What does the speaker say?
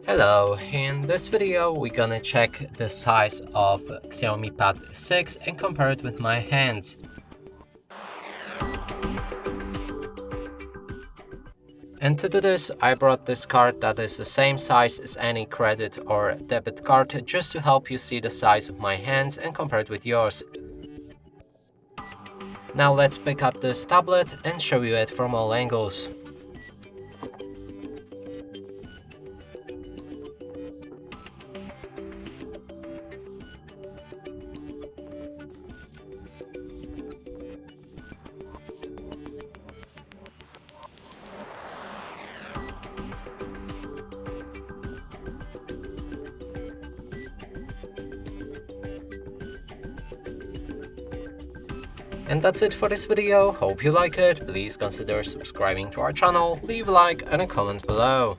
Hello, in this video we're gonna check the size of XIAOMI Pad 6 and compare it with my hands. And to do this, I brought this card that is the same size as any credit or debit card just to help you see the size of my hands and compare it with yours. Now let's pick up this tablet and show you it from all angles. And that's it for this video. Hope you like it. Please consider subscribing to our channel, leave a like and a comment below.